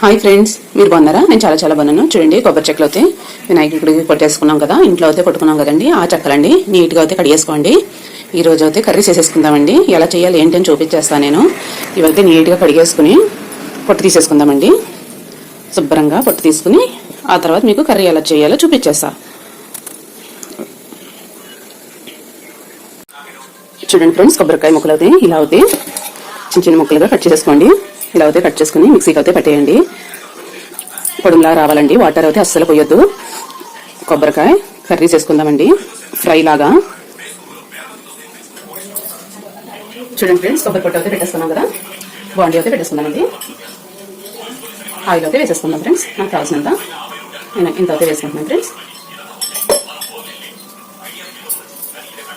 Hi friends, మీరు బాగున్నారా? నేను చాలా బాగున్నాను. చూడండి, కొబ్బరి చెక్కలు అయితే వినాయకుడికి కొట్టేసుకున్నాం కదా, ఇంట్లో అయితే కొట్టుకున్నాం కదండి. ఆ చెక్కలండి నీట్గా అయితే కడిగేసుకోండి. ఈ రోజు అయితే కర్రీ చేసేసుకుందామండి. ఎలా చేయాలి ఏంటి అని చూపించేస్తాను నేను. ఇవైతే నీట్గా కడిగేసుకుని పొట్టు తీసేసుకుందామండి. శుభ్రంగా పొట్టు తీసుకుని ఆ తర్వాత మీకు కర్రీ ఎలా చేయాలో చూపించేస్తా. చూడండి ఫ్రెండ్స్, కొబ్బరికాయ ముక్కలు అయితే ఇలా అయితే చిన్న చిన్న ముక్కలుగా కట్ చేసేసుకోండి. ఇలా అయితే కట్ చేసుకుని మిక్సీకి అయితే పట్టేయండి. పొడుములా రావాలండి. వాటర్ అయితే అస్సలు పోయొద్దు. కొబ్బరికాయ కర్రీ చేసుకుందామండి, ఫ్రై లాగా. చూడండి ఫ్రెండ్స్, కొబ్బరి పొట్టు అయితే పెట్టేసుకున్నాం కదా, బాండీ అయితే పెట్టేసుకుందామండి. ఆయిల్ అయితే వేసేసుకుందాం ఫ్రెండ్స్. నాకు కావాల్సినంత నేను ఇంత అయితే వేసుకుంటున్నాను ఫ్రెండ్స్.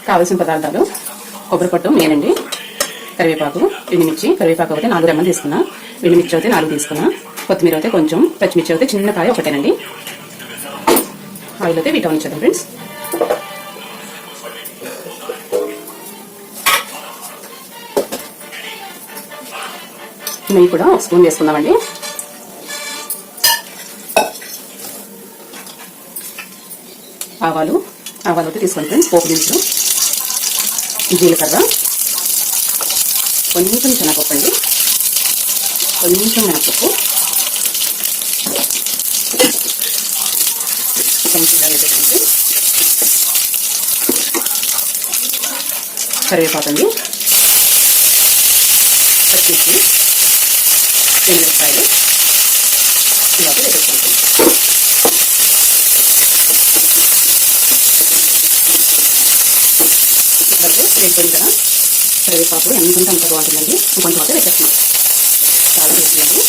కావాల్సిన పదార్థాలు: కొబ్బరి పొట్టు మెయిన్ అండి, కరివేపాకు, ఎండుమిర్చి. కరివేపాకు అయితే 4 రెమ్మలు తీసుకున్నా, ఎండుమిర్చి అయితే 4 తీసుకున్నా, కొత్తిమీర అయితే కొంచెం, పచ్చిమిర్చి అయితే చిన్న కాయ ఒకటేనండి. ఆయిల్ అయితే వీటా ఉంచేద్దాం ఫ్రెండ్స్. నెయ్యి కూడా 1 స్పూన్ వేసుకుందామండి. ఆవాలు అయితే తీసుకోండి ఫ్రెండ్స్. పోపు దినుసులు, జీలకర్ర, కొంచెం శనగపప్పు అండి, కొంచెం మినపప్పు, కొంచెం వేసేసి కరివేపాకు అండి, పచ్చిమిర్చి, ఎండుమిరపకాయలు ఇలా వేసేసుకుంటాం. వేసుకొని కదా కరివేపాకు ఎంత అంత బాగుంటుందండి. ఇంకొంచెం అయితే వేసేస్తున్నాం. చాలా టేస్టీ అండి.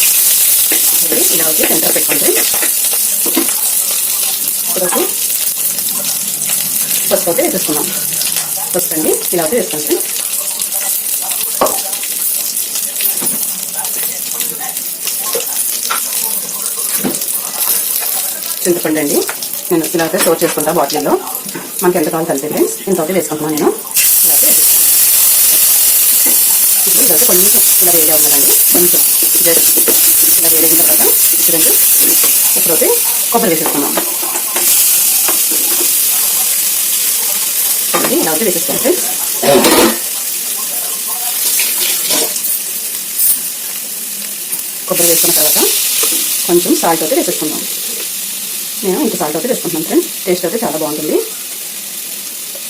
ఇలా అయితే సెంటర్ పెట్టుకుంటే ఇప్పుడు పసుపు అయితే వేసేసుకున్నాం. పసుపు అండి ఇలా అయితే వేసుకుంటే చింతపండు అండి. నేను ఇలా అయితే స్టోర్ చేసుకుంటా బాటిల్లో. మనకి ఎంత కావాలి కలిపి ఫ్రెండ్స్. ఇంత అయితే వేసుకుంటున్నాను నేను. ఇలా అయితే కొంచెం ఇలా వేడి అవ్వాలండి. కొంచెం జస్ట్ ఇలా వేడిన తర్వాత చూడండి, ఇప్పుడైతే కొబ్బరి వేసేసుకున్నాం. ఇలా అయితే వేసేసుకోండి ఫ్రెండ్స్. కొబ్బరి వేసుకున్న తర్వాత కొంచెం సాల్ట్ అయితే వేసేసుకుందాం. నేను ఇంత సాల్ట్ అయితే వేసుకుంటున్నాను ఫ్రెండ్స్. టేస్ట్ అయితే చాలా బాగుంటుంది.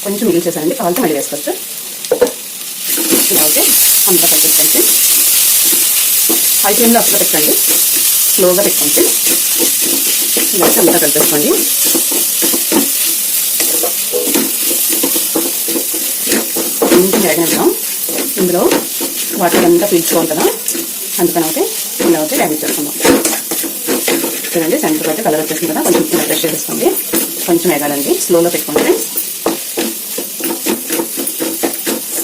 కొంచెం మిగిలి చేశానండి, కావాలంటే మళ్ళీ వేసుకోవచ్చు. ఇలా అయితే అంతా కలిపేసుకోండి. హై ఫ్లేమ్లో అసలు పెట్టండి, స్లోగా పెట్టుకోండి. ఇలా అయితే అంతా కలిపేసుకోండి. కొంచెం వేగనిద్దాం. ఇందులో వాటర్ అంతా పీల్చుకోవాలి కదా, అందుకని అయితే ఇలా అయితే వేగించేసుకుందాం. చూడండి, సెంటర్ అయితే కలర్ వచ్చేసింది కదా, కొంచెం ఇలా ఫ్రెష్ చేసుకోండి. కొంచెం వేగాలండి, స్లోలో పెట్టుకోండి.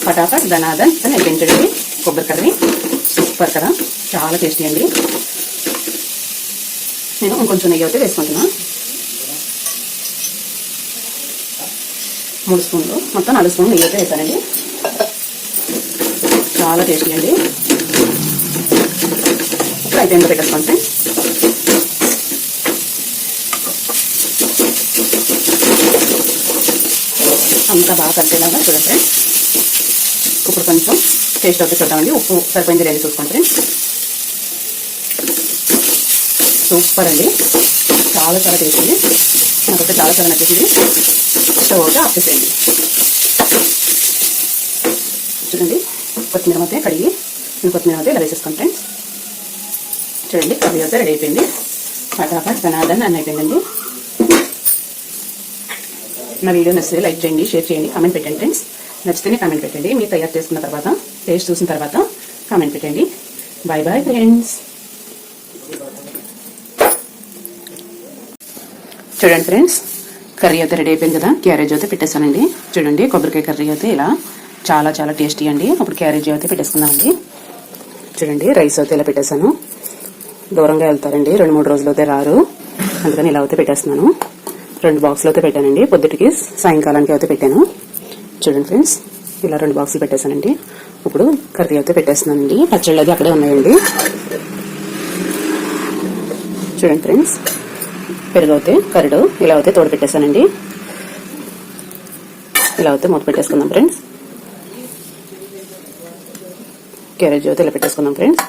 ఫటాఫట్ ధనాదన్ అని అయిపోయించండి కొబ్బరి కర్రీ. సూపర్ కదా, చాలా టేస్టీ అండి. నేను ఇంకొంచెం నెయ్యి అయితే వేసుకుంటున్నా. 3 స్పూన్లు, మొత్తం 4 స్పూన్లు నెయ్యి అయితే వేసానండి. చాలా టేస్టీ అండి. ఇప్పుడు అయితే ఎంత పెట్టేసుకోండి ఫ్రెండ్స్. అంతా బాగా కలిసేలాగా చూడండి ఫ్రెండ్స్. ఇప్పుడు కొంచెం టేస్ట్ అవుతుంది చూద్దామండి. ఉప్పు సరిపోయింది లేదు చూసుకోండి ఫ్రెండ్స్. సూపర్ అండి, చాలా టేస్ట్ అండి. నాకైతే చాలా నచ్చేసింది. స్టవ్ అయితే ఆఫ్ చేసేయండి. చూడండి, కొత్తిమీర అయితే కడిగి కొత్తిమీర అయితే ఇలా వేసేసుకోండి ఫ్రెండ్స్. చూడండి, కర్రీ అయితే రెడీ అయిపోయింది. ఫటాఫట్ ధనాదన్ అని అయిపోయిందండి. నా వీడియో నచ్చితే లైక్ చేయండి, షేర్ చేయండి, కామెంట్ పెట్టండి ఫ్రెండ్స్. నచ్చితేనే కామెంట్ పెట్టండి. మీరు తయారు చేసుకున్న తర్వాత, టేస్ట్ చూసిన తర్వాత కామెంట్ పెట్టండి. Bye bye friends. చూడండి ఫ్రెండ్స్, కర్రీ అయితే రెడీ అయిపోయింది కదా. క్యారేజ్ అయితే పెట్టేశానండి. చూడండి, కొబ్బరికాయ కర్రీ అయితే ఇలా చాలా టేస్టీ అండి. అప్పుడు క్యారేజ్ అయితే పెట్టేసుకుందామండి. చూడండి, రైస్ అయితే ఇలా పెట్టేశాను. దూరంగా వెళ్తారండి, 2-3 రోజులు అయితే రారు, అందుకని ఇలా అయితే పెట్టేస్తున్నాను. 2 బాక్సులు అయితే పెట్టానండి. పొద్దుటికి సాయంకాలానికి అయితే పెట్టాను. చూడండి ఫ్రెండ్స్, ఇలా 2 బాక్సులు పెట్టేశానండి. ఇప్పుడు కర్రీ అయితే పెట్టేస్తున్నానండి. పచ్చళ్ళు అది అక్కడే ఉన్నాయండి. చూడండి ఫ్రెండ్స్, పెరుగు అయితే కరడు ఇలా అయితే తోడు పెట్టేశానండి. ఇలా అయితే మూత పెట్టేసుకుందాం ఫ్రెండ్స్. క్యారేజ్ అయితే ఇలా పెట్టేసుకుందాం ఫ్రెండ్స్.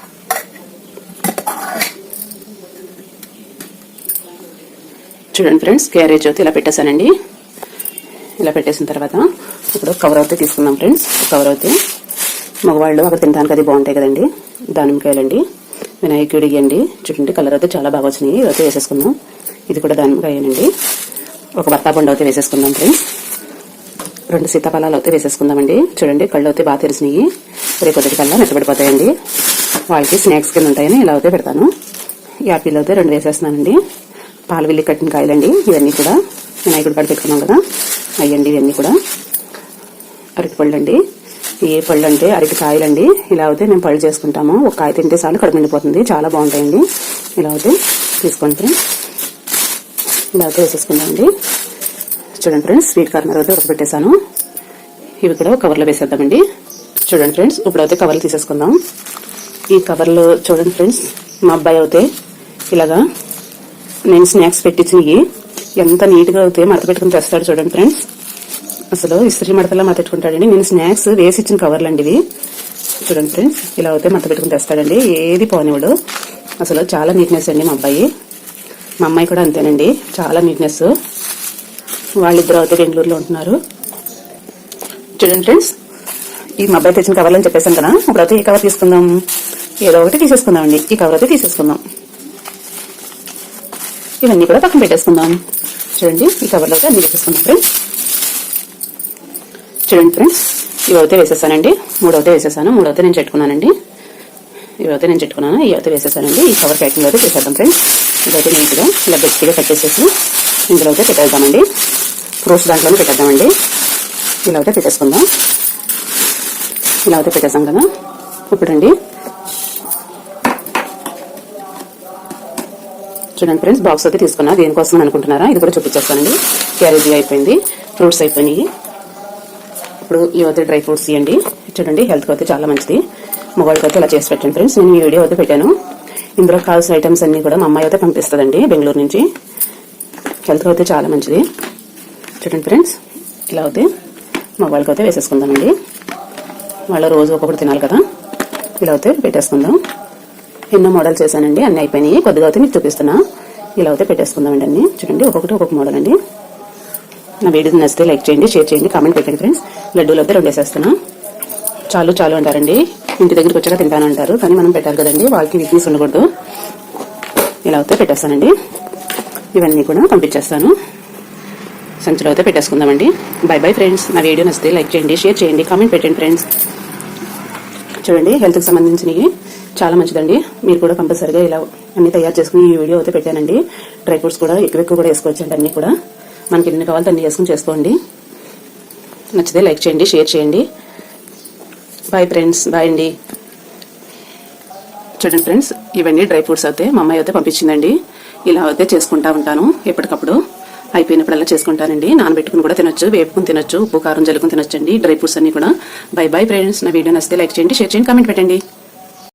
చూడండి ఫ్రెండ్స్, క్యారేజ్ అయితే ఇలా పెట్టేశానండి. ఇలా పెట్టేసిన తర్వాత ఇప్పుడు కవర్ అయితే తీసుకుందాం ఫ్రెండ్స్. కవర్ అయితే మగవాళ్ళు అక్కడ తినడానికి అది బాగుంటాయి కదండి. దానిమ్మకాయలండి, వినాయకుడి అండి. చూడండి కలర్ అయితే చాలా బాగా వచ్చినాయి. అయితే వేసేసుకుందాం. ఇది కూడా దానిమ్మకాయనండి. ఒక బత్తాపండు అయితే వేసేసుకుందాం ఫ్రెండ్స్. 2 సీతాఫలాలు అయితే వేసేసుకుందామండి. చూడండి కళ్ళు అయితే బాగా తెరిచినాయి. రేపు కొద్ది కల్లా మెత్తబడిపోతాయండి. వాళ్ళకి స్నాక్స్ కింద ఉంటాయని ఇలా అయితే పెడతాను. యాపిల్ అయితే 2 వేసేస్తున్నానండి. పాలవిల్లి కట్టిన కాయలండి. ఇవన్నీ కూడా వినాయకుడి కాడ పెట్టుకున్నాం కదా, అయ్యండి. ఇవన్నీ కూడా అరటి పళ్ళు అండి. ఏ పళ్ళు అంటే అరటి కాయలండి. ఇలా అయితే మేము పళ్ళు చేసుకుంటాము. ఒక కాయ తింటే చాలు కడుపు నిండిపోతుంది. చాలా బాగుంటాయండి. ఇలా అయితే తీసుకోండి ఫ్రెండ్స్. ఇలా అయితే వేసేసుకుందామండి. చూడండి ఫ్రెండ్స్, స్వీట్ కార్నర్ అయితే ఉడకబెట్టేశాను. ఇవి కూడా కవర్లో వేసేద్దామండి. చూడండి ఫ్రెండ్స్, ఇప్పుడైతే కవర్లు తీసేసుకుందాం. ఈ కవర్లు చూడండి ఫ్రెండ్స్, మా అబ్బాయి అయితే ఇలాగా నేను స్నాక్స్ పెట్టించినవి ఎంత నీట్గా అయితే మడత పెట్టుకుని తెస్తాడు. చూడండి ఫ్రెండ్స్, అసలు ఇస్త్రీ మడతలా మడత పెట్టుకుంటాడండి. నేను స్నాక్స్ వేసి ఇచ్చిన కవర్లు అండి ఇవి. చూడండి ఫ్రెండ్స్, ఇలా అయితే మడత పెట్టుకుని తెస్తాడండి. ఏది పోనివాడు. అసలు చాలా నీట్నెస్ అండి మా అబ్బాయి. మా అమ్మాయి కూడా అంతేనండి, చాలా నీట్నెస్. వాళ్ళిద్దరు అయితే బెంగళూరులో ఉంటున్నారు. చూడండి ఫ్రెండ్స్, ఈ మా అబ్బాయి తెచ్చిన కవర్లు అని చెప్పేసాం కదా. ఇప్పుడైతే ఈ కవర్ తీసుకుందాం. ఏదో ఒకటి తీసేసుకుందామండి. ఈ కవర్ అయితే తీసేసుకుందాం. ఇవన్నీ కూడా పక్కన పెట్టేసుకుందాం. చూడండి, ఈ కవర్లో అయితే అన్ని వేసేసుకుందాం ఫ్రెండ్స్. చూడండి ఫ్రెండ్స్, ఇవైతే వేసేసానండి. 3 అయితే వేసేసాను. 3 అయితే నేను చెట్టుకున్నానండి. ఇవైతే నేను చెట్టుకున్నాను. ఇవి అయితే వేసేసానండి. ఈ కవర్ ప్యాకింగ్ అయితే చేసేద్దాం ఫ్రెండ్స్. ఇదైతే నీట్గా ఇలా గట్టిగా కట్టేసేసి ఇందులో అయితే పెట్టేద్దామండి. ఫ్రూట్స్ దాంట్లోనే పెట్టేద్దామండి. ఇలా అయితే పెట్టేసుకుందాం. ఇలా అయితే పెట్టేసాం కదా. ఇప్పుడండి చూడండి ఫ్రెండ్స్, బాక్స్ అయితే తీసుకున్నా. దేనికోసం అనుకుంటున్నారా, ఇది కూడా చూపించేస్తానండి. క్యారేజీ అయిపోయింది, ఫ్రూట్స్ అయిపోయినాయి. ఇప్పుడు ఇవైతే డ్రై ఫ్రూట్స్ ఇవ్వండి. చూడండి, హెల్త్కి అయితే చాలా మంచిది. మొబైల్కి అయితే ఇలా చేసి పెట్టండి ఫ్రెండ్స్. నేను ఈ వీడియో అయితే పెట్టాను. ఇందులో కావాల్సిన ఐటమ్స్ అన్ని కూడా మా అమ్మాయి అయితే పంపిస్తుందండి బెంగళూరు నుంచి. హెల్త్కి అయితే చాలా మంచిది. చూడండి ఫ్రెండ్స్, ఇలా అయితే మొబైల్కి అయితే వేసేసుకుందామండి. వాళ్ళు రోజు ఒక్కొక్కటి తినాలి కదా. ఇలా అయితే పెట్టేసుకుందాం. ఎన్నో మోడల్స్ చేశానండి, అన్ని అయిపోయినాయి. కొద్దిగా అయితే మీకు చూపిస్తున్నా. ఇలా అయితే పెట్టేసుకుందామండి అన్ని. చూడండి, ఒక్కొక్కటి ఒక్కొక్క మోడల్ అండి. నా వీడియో నచ్చితే లైక్ చేయండి, షేర్ చేయండి, కామెంట్ పెట్టండి ఫ్రెండ్స్. లడ్డూలు అయితే 2 వేసేస్తున్నా. చాలు చాలు అంటారండి. ఇంటి దగ్గరికి వచ్చాక తింటానంటారు, కానీ మనం పెట్టాలి కదండి, వాళ్ళకి వీక్నెస్ ఉండకూడదు. ఇలా అయితే పెట్టేస్తానండి. ఇవన్నీ కూడా పంపించేస్తాను. సంచిలో అయితే పెట్టేసుకుందామండి. Bye bye friends. నా వీడియో నచ్చితే లైక్ చేయండి, షేర్ చేయండి, కామెంట్ పెట్టండి ఫ్రెండ్స్. చూడండి, హెల్త్కి సంబంధించినవి చాలా మంచిదండి. మీరు కూడా కంపల్సరీగా ఇలా అన్ని తయారు చేసుకుని ఈ వీడియో అయితే పెట్టానండి. డ్రై ఫ్రూట్స్ కూడా ఎక్కువ కూడా వేసుకోవచ్చండి. అన్ని కూడా మనకి ఎన్ని కావాలో అన్ని చేసుకుని చేసుకోండి. నచ్చితే లైక్ చేయండి, షేర్ చేయండి. బాయ్ ఫ్రెండ్స్, బాయ్ అండి. చూడండి ఫ్రెండ్స్, ఇవన్నీ డ్రై ఫ్రూట్స్ అయితే మా అమ్మాయి అయితే పంపించిందండి. ఇలా అయితే చేసుకుంటా ఉంటాను ఎప్పటికప్పుడు. అయిపోయినప్పుడల్లా చేసుకుంటానండి. నానబెట్టుకుని కూడా తినొచ్చు, వేపుకుని తినొచ్చు, ఉప్పు కారం జల్లుకుని తినొచ్చండి డ్రై ఫ్రూట్స్ అన్ని కూడా. By bye friends. నా వీడియో నచ్చితే లైక్ చేయండి, షేర్ చేయండి, కామెంట్ పెట్టండి.